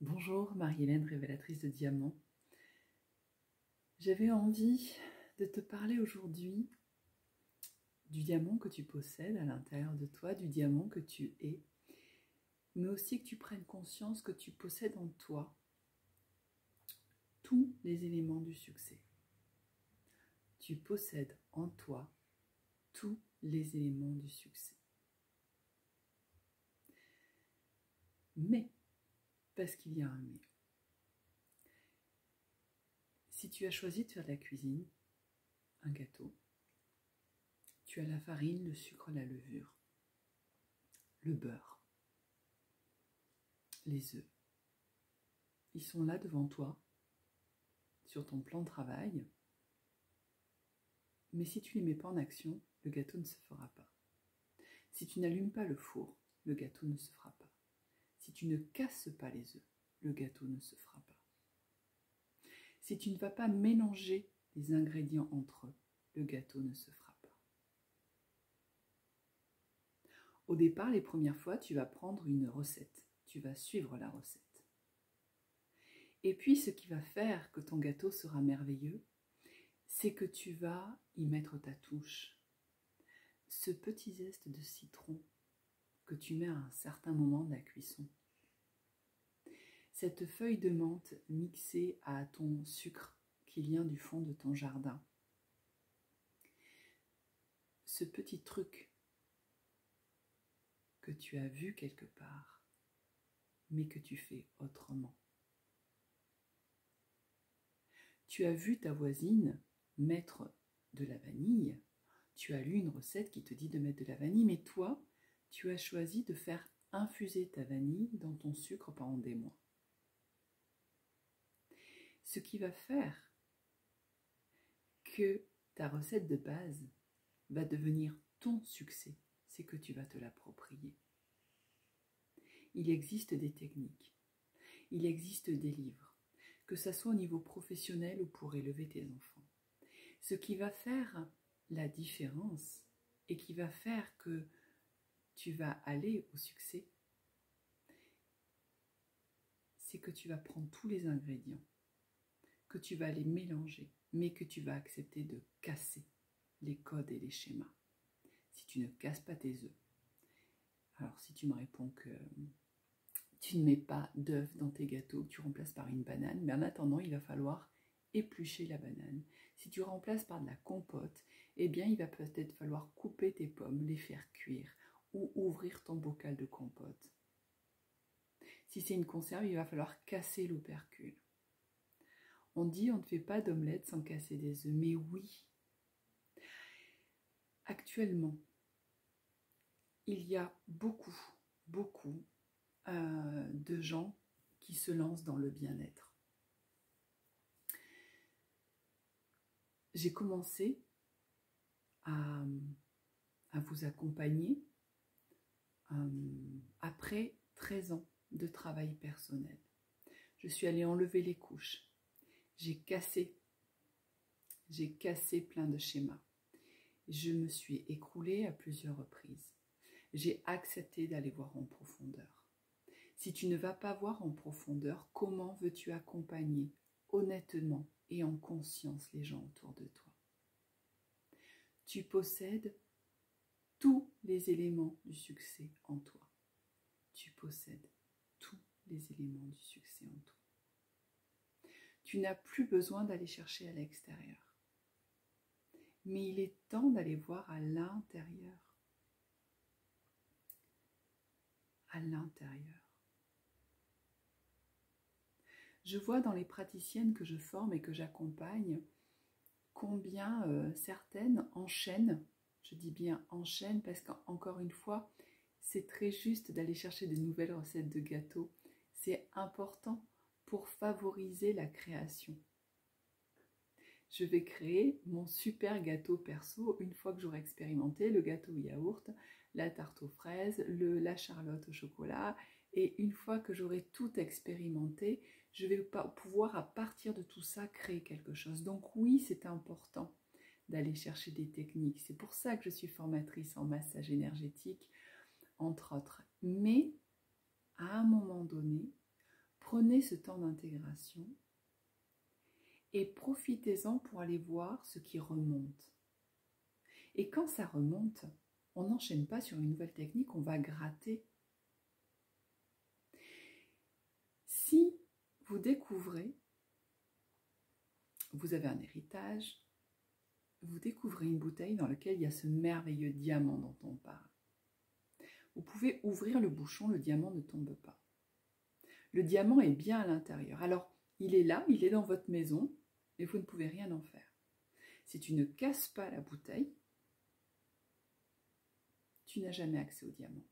Bonjour Marie-Hélène, révélatrice de diamants. J'avais envie de te parler aujourd'hui du diamant que tu possèdes à l'intérieur de toi, du diamant que tu es, mais aussi que tu prennes conscience que tu possèdes en toi tous les éléments du succès. Tu possèdes en toi tous les éléments du succès. Mais, parce qu'il y a un mais, si tu as choisi de faire de la cuisine, un gâteau, tu as la farine, le sucre, la levure, le beurre, les œufs. Ils sont là devant toi, sur ton plan de travail, mais si tu ne les mets pas en action, le gâteau ne se fera pas. Si tu n'allumes pas le four, le gâteau ne se fera pas. Si tu ne casses pas les œufs, le gâteau ne se fera pas. Si tu ne vas pas mélanger les ingrédients entre eux, le gâteau ne se fera pas. Au départ, les premières fois, tu vas prendre une recette. Tu vas suivre la recette. Et puis, ce qui va faire que ton gâteau sera merveilleux, c'est que tu vas y mettre ta touche. Ce petit zeste de citron que tu mets à un certain moment de la cuisson. Cette feuille de menthe mixée à ton sucre qui vient du fond de ton jardin. Ce petit truc que tu as vu quelque part, mais que tu fais autrement. Tu as vu ta voisine mettre de la vanille, tu as lu une recette qui te dit de mettre de la vanille, mais toi, tu as choisi de faire infuser ta vanille dans ton sucre pendant des mois. Ce qui va faire que ta recette de base va devenir ton succès, c'est que tu vas te l'approprier. Il existe des techniques, il existe des livres, que ce soit au niveau professionnel ou pour élever tes enfants. Ce qui va faire la différence et qui va faire que tu vas aller au succès, c'est que tu vas prendre tous les ingrédients, que tu vas les mélanger, mais que tu vas accepter de casser les codes et les schémas. Si tu ne casses pas tes œufs, alors si tu me réponds que tu ne mets pas d'œufs dans tes gâteaux, que tu remplaces par une banane, mais en attendant, il va falloir éplucher la banane. Si tu remplaces par de la compote, eh bien, il va peut-être falloir couper tes pommes, les faire cuire ou ouvrir ton bocal de compote. Si c'est une conserve, il va falloir casser l'opercule. On dit on ne fait pas d'omelette sans casser des œufs, mais oui. Actuellement, il y a beaucoup de gens qui se lancent dans le bien-être. J'ai commencé à vous accompagner après 13 ans de travail personnel. Je suis allée enlever les couches. J'ai cassé plein de schémas. Je me suis écroulée à plusieurs reprises. J'ai accepté d'aller voir en profondeur. Si tu ne vas pas voir en profondeur, comment veux-tu accompagner honnêtement et en conscience les gens autour de toi? Tu possèdes tous les éléments du succès en toi. Tu possèdes tous les éléments du succès en toi. Tu n'as plus besoin d'aller chercher à l'extérieur. Mais il est temps d'aller voir à l'intérieur. À l'intérieur. Je vois dans les praticiennes que je forme et que j'accompagne combien certaines enchaînent, je dis bien enchaînent parce qu'encore une fois, c'est très juste d'aller chercher de nouvelles recettes de gâteaux. C'est important pour favoriser la création. Je vais créer mon super gâteau perso une fois que j'aurai expérimenté le gâteau au yaourt, la tarte aux fraises, la charlotte au chocolat. Et une fois que j'aurai tout expérimenté, je vais pouvoir à partir de tout ça créer quelque chose. Donc oui, c'est important d'aller chercher des techniques. C'est pour ça que je suis formatrice en massage énergétique, entre autres. Mais à un moment donné, Prenez ce temps d'intégration et profitez-en pour aller voir ce qui remonte. Et quand ça remonte, on n'enchaîne pas sur une nouvelle technique, on va gratter. Si vous découvrez, vous avez un héritage, vous découvrez une bouteille dans laquelle il y a ce merveilleux diamant dont on parle. Vous pouvez ouvrir le bouchon, le diamant ne tombe pas. Le diamant est bien à l'intérieur. Alors, il est là, il est dans votre maison, mais vous ne pouvez rien en faire. Si tu ne casses pas la bouteille, tu n'as jamais accès au diamant.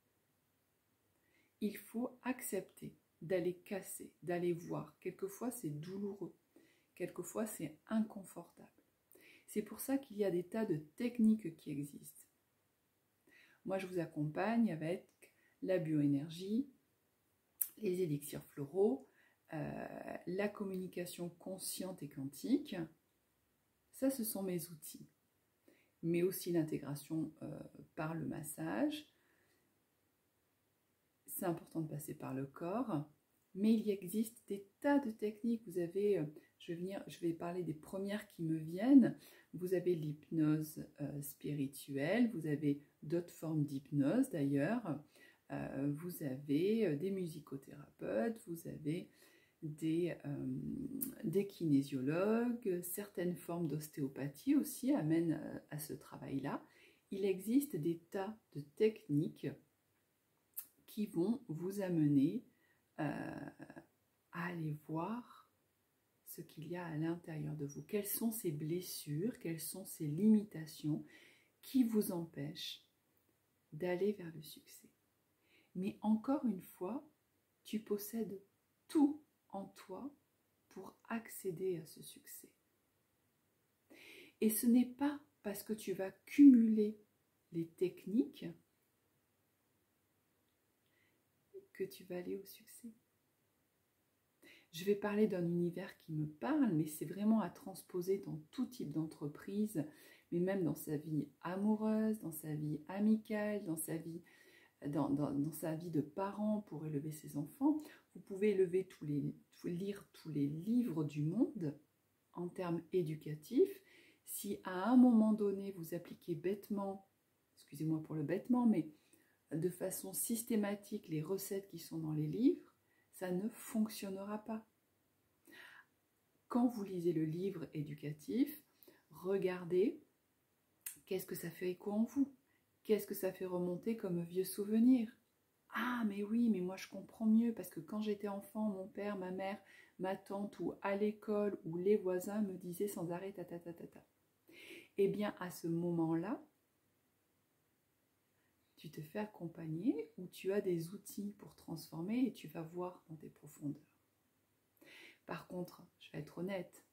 Il faut accepter d'aller casser, d'aller voir. Quelquefois, c'est douloureux. Quelquefois, c'est inconfortable. C'est pour ça qu'il y a des tas de techniques qui existent. Moi, je vous accompagne avec la bioénergie, les élixirs floraux, la communication consciente et quantique. Ça, ce sont mes outils. Mais aussi l'intégration par le massage. C'est important de passer par le corps. Mais il existe des tas de techniques. Vous avez, je vais parler des premières qui me viennent. Vous avez l'hypnose spirituelle, vous avez d'autres formes d'hypnose d'ailleurs. Vous avez des musicothérapeutes, vous avez des kinésiologues, certaines formes d'ostéopathie aussi amènent à ce travail-là. Il existe des tas de techniques qui vont vous amener à aller voir ce qu'il y a à l'intérieur de vous. Quelles sont ces blessures, quelles sont ces limitations qui vous empêchent d'aller vers le succès. Mais encore une fois, tu possèdes tout en toi pour accéder à ce succès. Et ce n'est pas parce que tu vas cumuler les techniques que tu vas aller au succès. Je vais parler d'un univers qui me parle, mais c'est vraiment à transposer dans tout type d'entreprise, mais même dans sa vie amoureuse, dans sa vie amicale, dans sa vie de parent pour élever ses enfants. Vous pouvez lire tous les livres du monde en termes éducatifs. Si à un moment donné, vous appliquez bêtement, excusez-moi pour le bêtement, mais de façon systématique les recettes qui sont dans les livres, ça ne fonctionnera pas. Quand vous lisez le livre éducatif, regardez qu'est-ce que ça fait écho en vous. Qu'est-ce que ça fait remonter comme vieux souvenir? Ah, mais oui, mais moi je comprends mieux parce que quand j'étais enfant, mon père, ma mère, ma tante ou à l'école ou les voisins me disaient sans arrêt ta. Eh bien, à ce moment-là, tu te fais accompagner ou tu as des outils pour transformer et tu vas voir dans tes profondeurs. Par contre, je vais être honnête,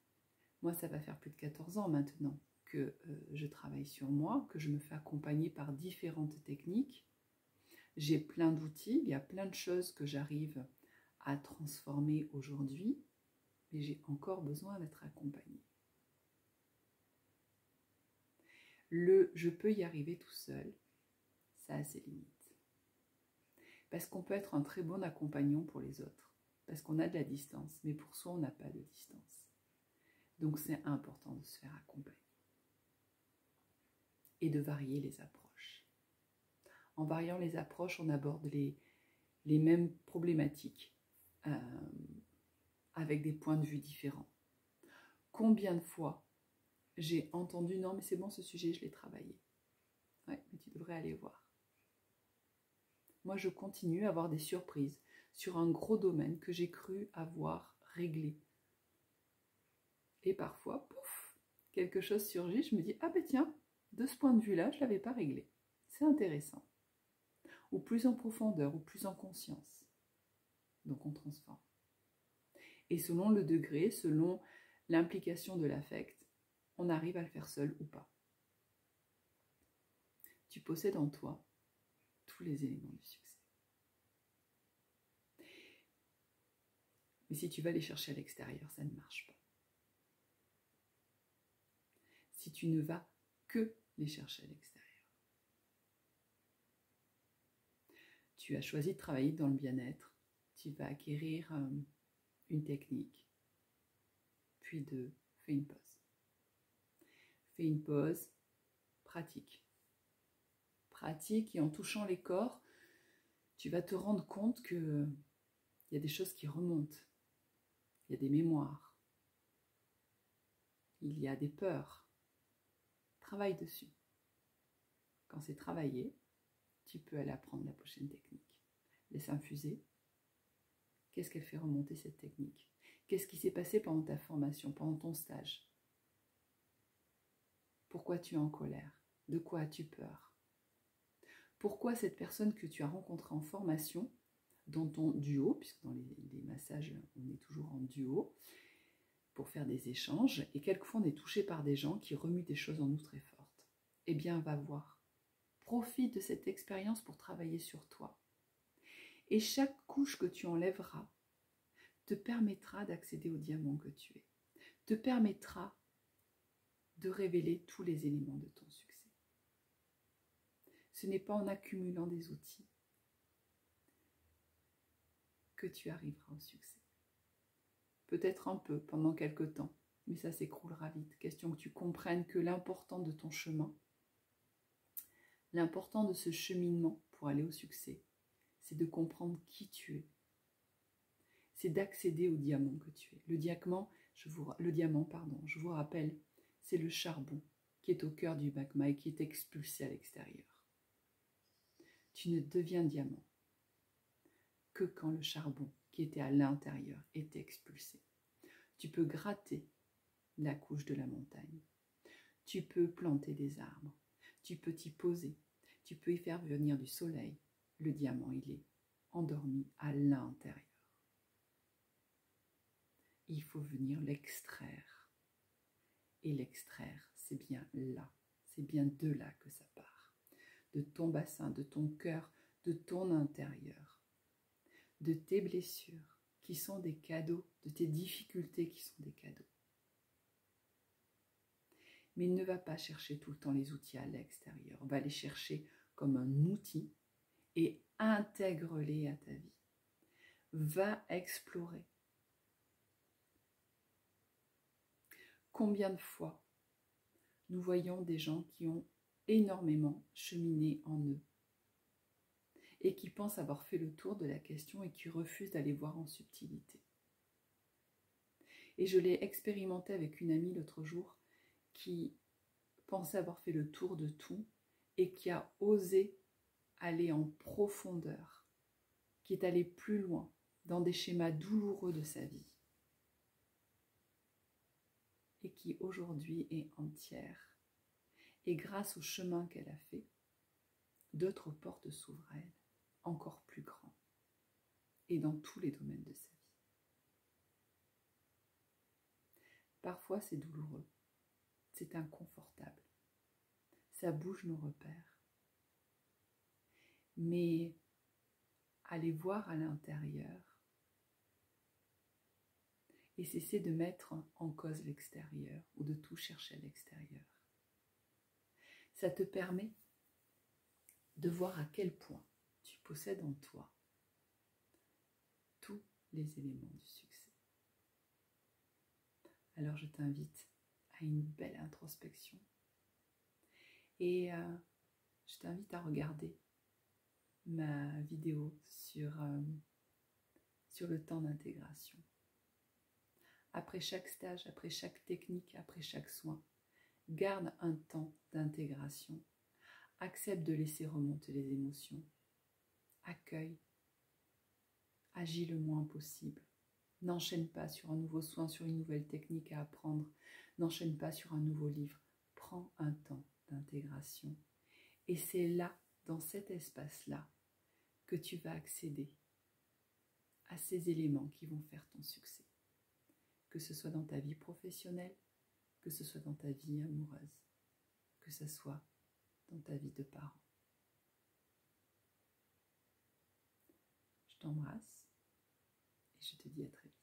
moi ça va faire plus de 14 ans maintenant que je travaille sur moi, que je me fais accompagner par différentes techniques. J'ai plein d'outils, il y a plein de choses que j'arrive à transformer aujourd'hui, mais j'ai encore besoin d'être accompagnée. Je peux y arriver tout seul, ça a ses limites. Parce qu'on peut être un très bon accompagnant pour les autres, parce qu'on a de la distance, mais pour soi, on n'a pas de distance. Donc c'est important de se faire accompagner et de varier les approches. En variant les approches, on aborde les mêmes problématiques avec des points de vue différents. Combien de fois j'ai entendu « Non, mais c'est bon, ce sujet, je l'ai travaillé. » Ouais, mais tu devrais aller voir. Moi, je continue à avoir des surprises sur un gros domaine que j'ai cru avoir réglé. Et parfois, pouf, quelque chose surgit, je me dis « Ah ben tiens, de ce point de vue-là, je ne l'avais pas réglé. » C'est intéressant. Ou plus en profondeur, ou plus en conscience. Donc on transforme. Et selon le degré, selon l'implication de l'affect, on arrive à le faire seul ou pas. Tu possèdes en toi tous les éléments du succès. Mais si tu vas les chercher à l'extérieur, ça ne marche pas. Si tu ne vas que les chercher à l'extérieur. Tu as choisi de travailler dans le bien-être, tu vas acquérir une technique, puis 2, fais une pause. Fais une pause, pratique. Pratique et en touchant les corps, tu vas te rendre compte qu'il y a des choses qui remontent. Il y a des mémoires. Il y a des peurs. Travaille dessus. Quand c'est travaillé, tu peux aller apprendre la prochaine technique. Laisse infuser. Qu'est-ce qu'elle fait remonter cette technique? Qu'est-ce qui s'est passé pendant ta formation, pendant ton stage? Pourquoi tu es en colère? De quoi as-tu peur? Pourquoi cette personne que tu as rencontrée en formation, dans ton duo, puisque dans les massages, on est toujours en duo, pour faire des échanges, et quelquefois on est touché par des gens qui remuent des choses en nous très fortes. Eh bien, va voir. Profite de cette expérience pour travailler sur toi. Et chaque couche que tu enlèveras te permettra d'accéder au diamant que tu es, te permettra de révéler tous les éléments de ton succès. Ce n'est pas en accumulant des outils que tu arriveras au succès. Peut-être un peu, pendant quelque temps, mais ça s'écroulera vite. Question que tu comprennes que l'important de ton chemin, l'important de ce cheminement pour aller au succès, c'est de comprendre qui tu es. C'est d'accéder au diamant que tu es. Le diamant, je vous rappelle, c'est le charbon qui est au cœur du magma et qui est expulsé à l'extérieur. Tu ne deviens diamant que quand le charbon qui était à l'intérieur est expulsé. Tu peux gratter la couche de la montagne. Tu peux planter des arbres. Tu peux t'y poser. Tu peux y faire venir du soleil. Le diamant, il est endormi à l'intérieur. Il faut venir l'extraire. Et l'extraire, c'est bien là. C'est bien de là que ça part. De ton bassin, de ton cœur, de ton intérieur. De tes blessures qui sont des cadeaux, de tes difficultés qui sont des cadeaux. Mais ne va pas chercher tout le temps les outils à l'extérieur. Va les chercher comme un outil et intègre-les à ta vie. Va explorer. Combien de fois nous voyons des gens qui ont énormément cheminé en eux et qui pensent avoir fait le tour de la question et qui refusent d'aller voir en subtilité. Et je l'ai expérimenté avec une amie l'autre jour qui pensait avoir fait le tour de tout et qui a osé aller en profondeur, qui est allée plus loin dans des schémas douloureux de sa vie et qui aujourd'hui est entière. Et grâce au chemin qu'elle a fait, d'autres portes s'ouvrent à elle, encore plus grands, et dans tous les domaines de sa vie. Parfois c'est douloureux, c'est inconfortable, ça bouge nos repères. Mais aller voir à l'intérieur et cesser de mettre en cause l'extérieur ou de tout chercher à l'extérieur. Ça te permet de voir à quel point tu possèdes en toi tous les éléments du succès. Alors je t'invite à une belle introspection et je t'invite à regarder ma vidéo sur le temps d'intégration. Après chaque stage, après chaque technique, après chaque soin, garde un temps d'intégration. Accepte de laisser remonter les émotions. Accueille. Agis le moins possible. N'enchaîne pas sur un nouveau soin, sur une nouvelle technique à apprendre. N'enchaîne pas sur un nouveau livre. Prends un temps d'intégration. Et c'est là, dans cet espace-là, que tu vas accéder à ces éléments qui vont faire ton succès. Que ce soit dans ta vie professionnelle, que ce soit dans ta vie amoureuse, que ce soit dans ta vie de parent. Je t'embrasse et je te dis à très vite.